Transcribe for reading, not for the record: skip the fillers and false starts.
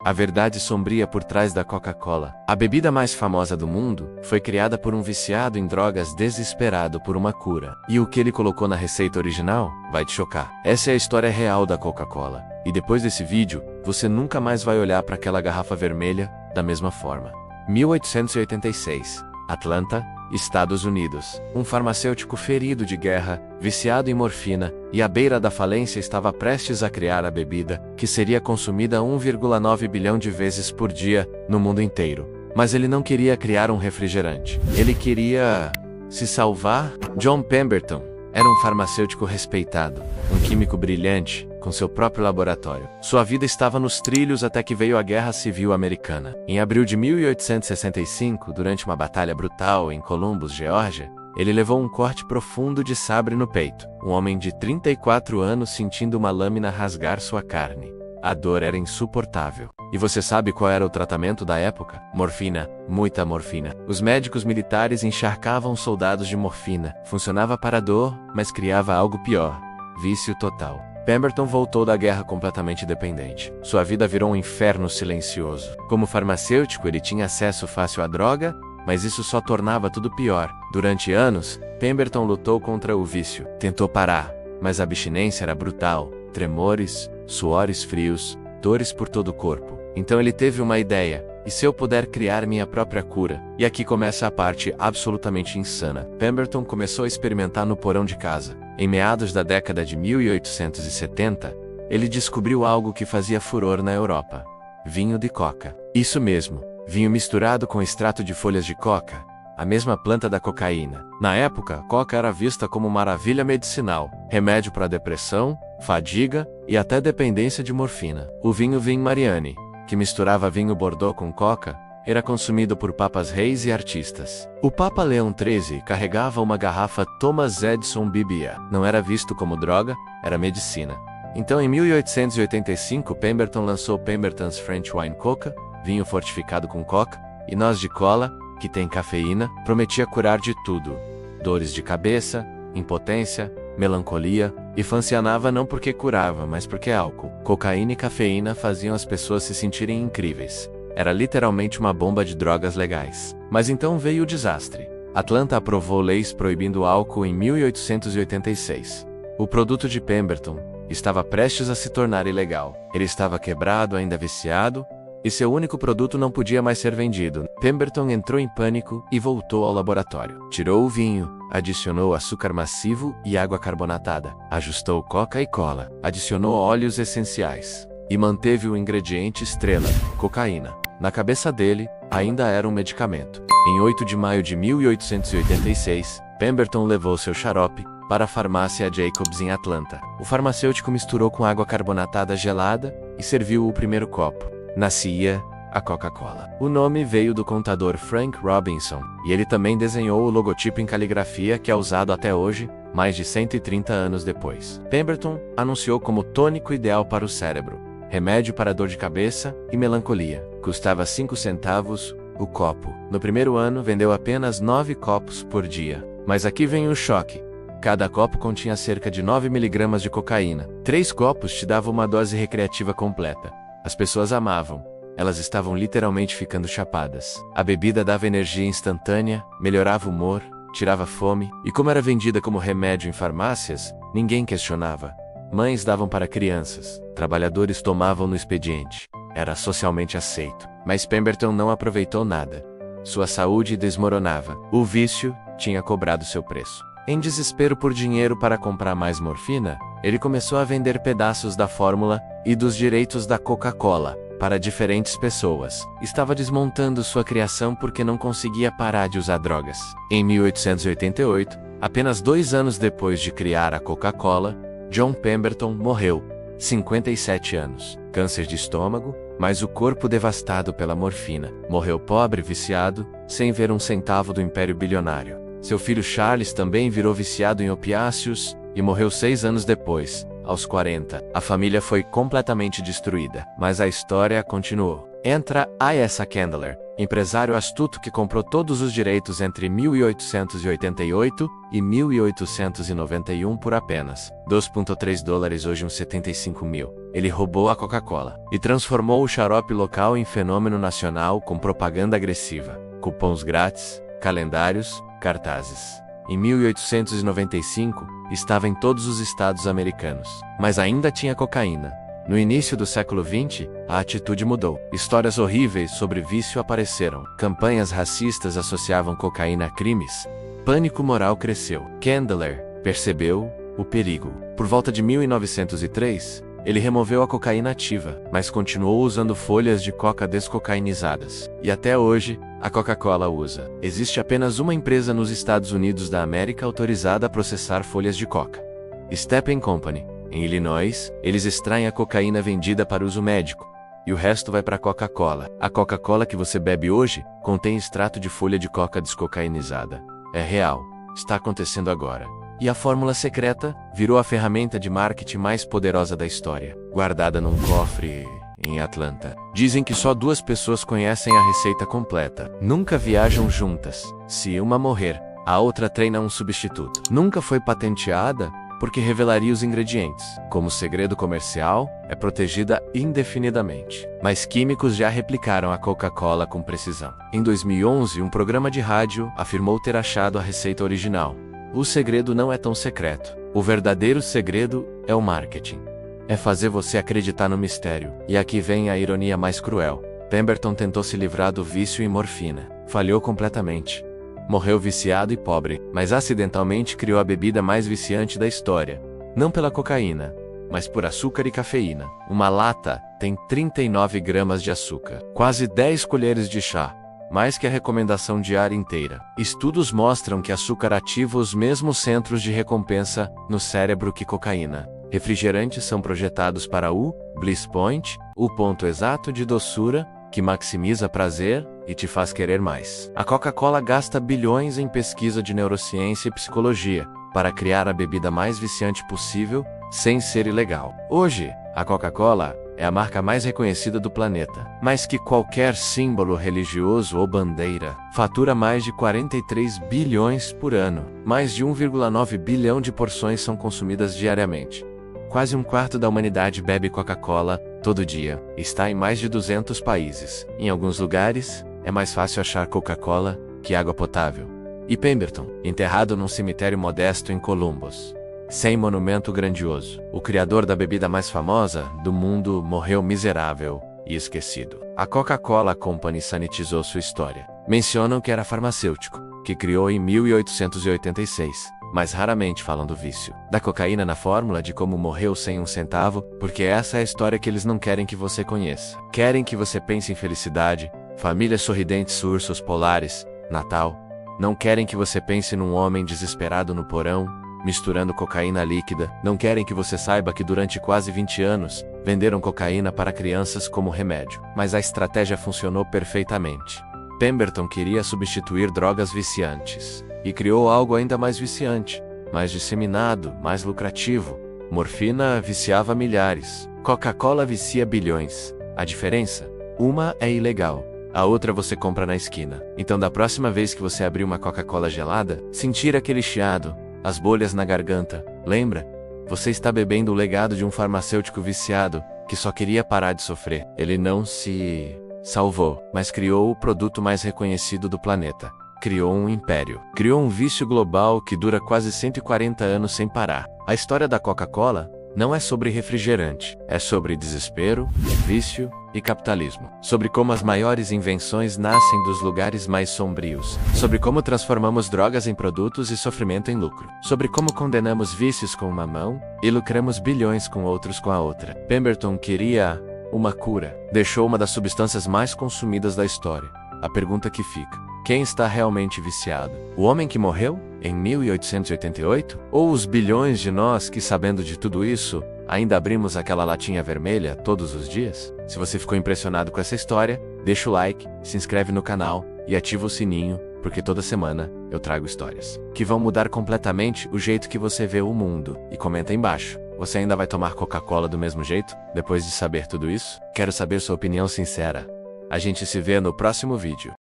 A verdade sombria por trás da Coca-Cola. A bebida mais famosa do mundo foi criada por um viciado em drogas desesperado por uma cura. E o que ele colocou na receita original vai te chocar. Essa é a história real da Coca-Cola. E depois desse vídeo, você nunca mais vai olhar para aquela garrafa vermelha da mesma forma. 1886. Atlanta, Estados Unidos. Um farmacêutico ferido de guerra, viciado em morfina e à beira da falência estava prestes a criar a bebida, que seria consumida 1,9 bilhão de vezes por dia no mundo inteiro. Mas ele não queria criar um refrigerante. Ele queria se salvar. John Pemberton era um farmacêutico respeitado, um químico brilhante, com seu próprio laboratório. Sua vida estava nos trilhos até que veio a Guerra Civil Americana. Em abril de 1865, durante uma batalha brutal em Columbus, Geórgia, ele levou um corte profundo de sabre no peito. Um homem de 34 anos sentindo uma lâmina rasgar sua carne. A dor era insuportável. E você sabe qual era o tratamento da época? Morfina, muita morfina. Os médicos militares encharcavam soldados de morfina. Funcionava para a dor, mas criava algo pior: vício total. Pemberton voltou da guerra completamente dependente. Sua vida virou um inferno silencioso. Como farmacêutico, ele tinha acesso fácil à droga, mas isso só tornava tudo pior. Durante anos, Pemberton lutou contra o vício. Tentou parar, mas a abstinência era brutal. Tremores, suores frios, dores por todo o corpo. Então ele teve uma ideia: e se eu puder criar minha própria cura? E aqui começa a parte absolutamente insana. Pemberton começou a experimentar no porão de casa. Em meados da década de 1870, ele descobriu algo que fazia furor na Europa: vinho de coca. Isso mesmo, vinho misturado com extrato de folhas de coca, a mesma planta da cocaína. Na época, a coca era vista como maravilha medicinal, remédio para depressão, fadiga e até dependência de morfina. O vinho Vin Mariani, que misturava vinho Bordeaux com coca, era consumido por papas reis e artistas. O Papa Leão XIII carregava uma garrafa Thomas Edison Bibia. Não era visto como droga, era medicina. Então, em 1885, Pemberton lançou Pemberton's French Wine Coca, vinho fortificado com coca, e noz de cola, que tem cafeína, prometia curar de tudo: dores de cabeça, impotência, melancolia, e funcionava não porque curava, mas porque álcool, cocaína e cafeína faziam as pessoas se sentirem incríveis. Era literalmente uma bomba de drogas legais. Mas então veio o desastre. Atlanta aprovou leis proibindo o álcool em 1886. O produto de Pemberton estava prestes a se tornar ilegal. Ele estava quebrado, ainda viciado, e seu único produto não podia mais ser vendido. Pemberton entrou em pânico e voltou ao laboratório. Tirou o vinho, adicionou açúcar massivo e água carbonatada, ajustou coca e cola, adicionou óleos essenciais e manteve o ingrediente estrela, cocaína. Na cabeça dele, ainda era um medicamento. Em 8 de maio de 1886, Pemberton levou seu xarope para a farmácia Jacobs em Atlanta. O farmacêutico misturou com água carbonatada gelada e serviu o primeiro copo. Nascia a Coca-Cola. O nome veio do contador Frank Robinson, e ele também desenhou o logotipo em caligrafia que é usado até hoje, mais de 130 anos depois. Pemberton anunciou como tônico ideal para o cérebro, remédio para dor de cabeça e melancolia. Custava 5 centavos o copo. No primeiro ano, vendeu apenas 9 copos por dia. Mas aqui vem o choque. Cada copo continha cerca de 9 miligramas de cocaína. 3 copos te davam uma dose recreativa completa. As pessoas amavam. Elas estavam literalmente ficando chapadas. A bebida dava energia instantânea, melhorava o humor, tirava fome, e como era vendida como remédio em farmácias, ninguém questionava. Mães davam para crianças, trabalhadores tomavam no expediente. Era socialmente aceito. Mas Pemberton não aproveitou nada. Sua saúde desmoronava. O vício tinha cobrado seu preço. Em desespero por dinheiro para comprar mais morfina, ele começou a vender pedaços da fórmula e dos direitos da Coca-Cola para diferentes pessoas. Estava desmontando sua criação porque não conseguia parar de usar drogas. Em 1888, apenas 2 anos depois de criar a Coca-Cola, John Pemberton morreu, 57 anos. Câncer de estômago, mas o corpo devastado pela morfina. Morreu pobre, viciado, sem ver um centavo do império bilionário. Seu filho Charles também virou viciado em opiáceos e morreu 6 anos depois, aos 40. A família foi completamente destruída, mas a história continuou. Entra Asa Candler, empresário astuto que comprou todos os direitos entre 1888 e 1891 por apenas $2,3, hoje uns 75 mil. Ele roubou a Coca-Cola e transformou o xarope local em fenômeno nacional com propaganda agressiva, cupons grátis, calendários, cartazes. Em 1895, estava em todos os estados americanos, mas ainda tinha cocaína. No início do século XX, a atitude mudou. Histórias horríveis sobre vício apareceram. Campanhas racistas associavam cocaína a crimes. Pânico moral cresceu. Candler percebeu o perigo. Por volta de 1903, ele removeu a cocaína ativa, mas continuou usando folhas de coca descocainizadas. E até hoje, a Coca-Cola usa. Existe apenas uma empresa nos Estados Unidos da América autorizada a processar folhas de coca: Stepan Company. Em Illinois, eles extraem a cocaína vendida para uso médico, e o resto vai para a Coca-Cola. A Coca-Cola que você bebe hoje contém extrato de folha de coca descocainizada. É real. Está acontecendo agora. E a fórmula secreta virou a ferramenta de marketing mais poderosa da história, guardada num cofre em Atlanta. Dizem que só 2 pessoas conhecem a receita completa. Nunca viajam juntas. Se uma morrer, a outra treina um substituto. Nunca foi patenteada porque revelaria os ingredientes. Como segredo comercial, é protegida indefinidamente. Mas químicos já replicaram a Coca-Cola com precisão. Em 2011, um programa de rádio afirmou ter achado a receita original. O segredo não é tão secreto. O verdadeiro segredo é o marketing. É fazer você acreditar no mistério. E aqui vem a ironia mais cruel. Pemberton tentou se livrar do vício em morfina. Falhou completamente. Morreu viciado e pobre, mas acidentalmente criou a bebida mais viciante da história. Não pela cocaína, mas por açúcar e cafeína. Uma lata tem 39 gramas de açúcar, quase 10 colheres de chá, mais que a recomendação diária inteira. Estudos mostram que açúcar ativa os mesmos centros de recompensa no cérebro que cocaína. Refrigerantes são projetados para o bliss point, o ponto exato de doçura, que maximiza prazer e te faz querer mais. A Coca-Cola gasta bilhões em pesquisa de neurociência e psicologia para criar a bebida mais viciante possível, sem ser ilegal. Hoje, a Coca-Cola é a marca mais reconhecida do planeta, mais que qualquer símbolo religioso ou bandeira. Fatura mais de 43 bilhões por ano. Mais de 1,9 bilhão de porções são consumidas diariamente. Quase um quarto da humanidade bebe Coca-Cola todo dia. Está em mais de 200 países. Em alguns lugares, é mais fácil achar Coca-Cola que água potável. E Pemberton, enterrado num cemitério modesto em Columbus, sem monumento grandioso. O criador da bebida mais famosa do mundo morreu miserável e esquecido. A Coca-Cola Company sanitizou sua história. Mencionam que era farmacêutico, que criou em 1886. Mas raramente falam do vício, da cocaína na fórmula, de como morreu sem um centavo, porque essa é a história que eles não querem que você conheça. Querem que você pense em felicidade, famílias sorridentes, ursos polares, Natal. Não querem que você pense num homem desesperado no porão, misturando cocaína líquida. Não querem que você saiba que durante quase 20 anos, venderam cocaína para crianças como remédio. Mas a estratégia funcionou perfeitamente. Pemberton queria substituir drogas viciantes. E criou algo ainda mais viciante, mais disseminado, mais lucrativo. Morfina viciava milhares. Coca-Cola vicia bilhões. A diferença? Uma é ilegal. A outra você compra na esquina. Então da próxima vez que você abrir uma Coca-Cola gelada, sentir aquele chiado, as bolhas na garganta, lembra? Você está bebendo o legado de um farmacêutico viciado, que só queria parar de sofrer. Ele não se salvou, mas criou o produto mais reconhecido do planeta. Criou um império. Criou um vício global que dura quase 140 anos sem parar. A história da Coca-Cola não é sobre refrigerante. É sobre desespero, vício e capitalismo. Sobre como as maiores invenções nascem dos lugares mais sombrios. Sobre como transformamos drogas em produtos e sofrimento em lucro. Sobre como condenamos vícios com uma mão e lucramos bilhões com outros com a outra. Pemberton queria uma cura. Deixou uma das substâncias mais consumidas da história. A pergunta que fica: quem está realmente viciado? O homem que morreu em 1888? Ou os bilhões de nós que, sabendo de tudo isso, ainda abrimos aquela latinha vermelha todos os dias? Se você ficou impressionado com essa história, deixa o like, se inscreve no canal e ativa o sininho, porque toda semana eu trago histórias que vão mudar completamente o jeito que você vê o mundo. E comenta aí embaixo: você ainda vai tomar Coca-Cola do mesmo jeito, depois de saber tudo isso? Quero saber sua opinião sincera. A gente se vê no próximo vídeo.